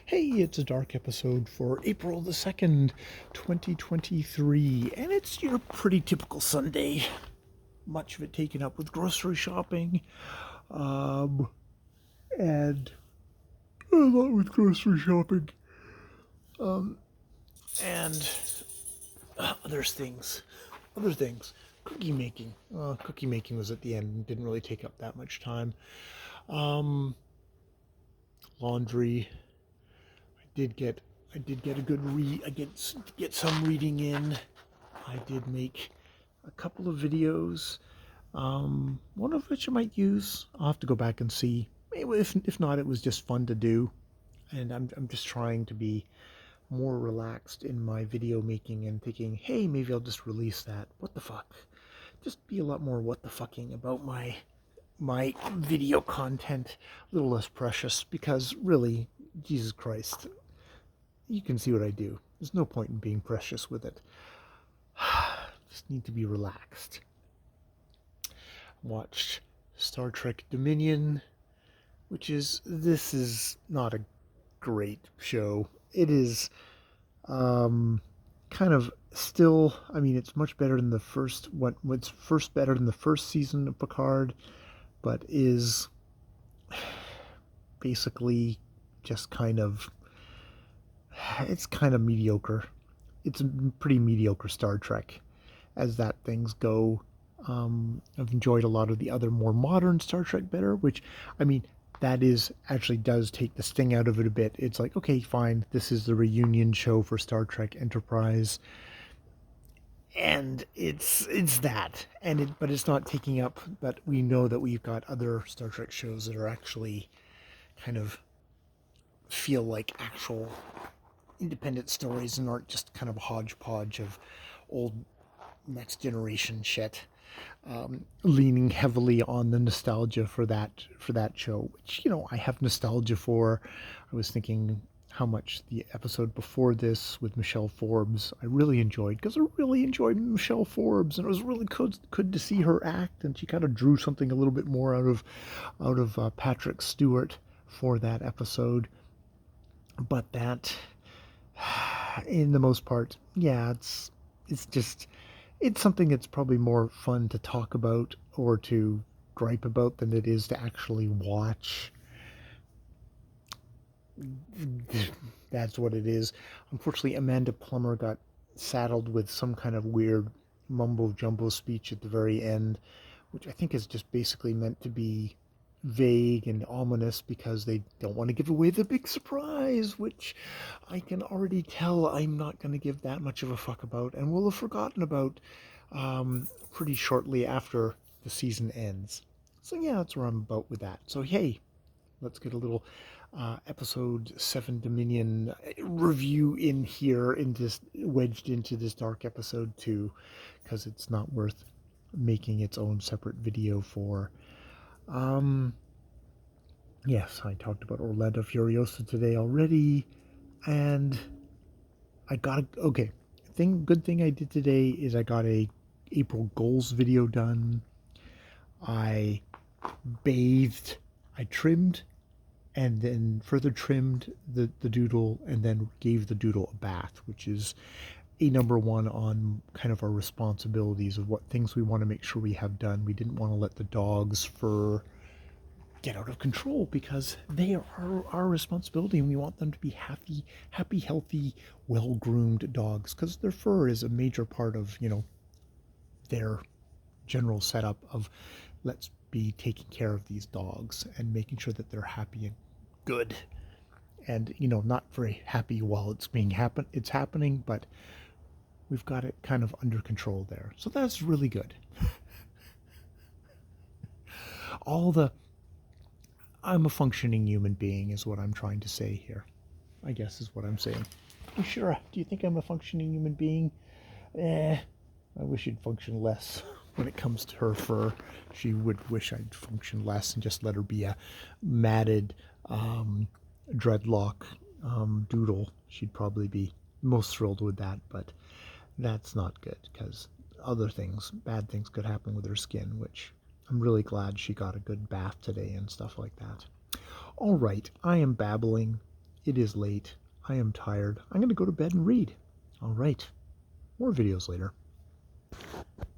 Hey, it's a dark episode for April the 2nd, 2023, and it's your pretty typical Sunday. Much of it taken up with grocery shopping, um, and a lot with grocery shopping, and there's things, other things. Cookie making. Cookie making was at the end, didn't really take up that much time. Um, Laundry. did get I did get a good read. Get some reading in. I did make a couple of videos. One of which I might use. I'll have to go back and see. Maybe if not, it was just fun to do, and I'm just trying to be more relaxed in my video making and thinking, hey, maybe I'll just release that. What the fuck? Just be a lot more what the fucking about my video content, a little less precious, because really, Jesus Christ, you can see what I do. There's no point in being precious with it. Just need to be relaxed. Watched Star Trek Dominion, this is not a great show. It is kind of still, I mean, it's much better than the first, what's first better than the first season of Picard, but is basically just it's kind of mediocre. It's a pretty mediocre Star Trek as that things go. I've enjoyed a lot of the other more modern Star Trek better, which, I mean, that is actually does take the sting out of it a bit. It's like, okay, fine, this is the reunion show for Star Trek Enterprise, and it's that, but it's not taking up. But we know that we've got other Star Trek shows that are actually kind of feel like actual independent stories and aren't just kind of a hodgepodge of old Next Generation shit. Leaning heavily on the nostalgia for that show, which, I have nostalgia for. I was thinking how much the episode before this with Michelle Forbes I really enjoyed, because I really enjoyed Michelle Forbes, and it was really good to see her act, and she kind of drew something a little bit more out of Patrick Stewart for that episode. But that, in the most part, yeah, it's something that's probably more fun to talk about or to gripe about than it is to actually watch. That's what it is. Unfortunately, Amanda Plummer got saddled with some kind of weird mumbo jumbo speech at the very end, which I think is just basically meant to be vague and ominous because they don't want to give away the big surprise, which I can already tell I'm not going to give that much of a fuck about, and will have forgotten about pretty shortly after the season ends. So yeah, that's where I'm about with that. So hey, let's get a little episode 7 Dominion review in here, wedged into this dark episode 2, because it's not worth making its own separate video for. Yes, I talked about Orlando Furiosa today already, and I got good thing I did today is I got a April goals video done. I bathed, I trimmed, and then further trimmed the doodle, and then gave the doodle a bath, which is a number one on kind of our responsibilities of what things we want to make sure we have done. We didn't want to let the dog's fur get out of control, because they are our responsibility, and we want them to be happy, healthy, well-groomed dogs, because their fur is a major part of, their general setup of let's be taking care of these dogs and making sure that they're happy and good, and not very happy while it's happening, but we've got it kind of under control there, so that's really good. I'm a functioning human being is what I'm trying to say here, I guess, is what I'm saying. You sure? Do you think I'm a functioning human being? I wish she'd function less when it comes to her fur. She would wish I'd function less and just let her be a matted dreadlock doodle. She'd probably be most thrilled with that, but that's not good, because bad things could happen with her skin, which I'm really glad she got a good bath today and stuff like that. All right, I am babbling. It is late. I am tired. I'm going to go to bed and read. All right. More videos later.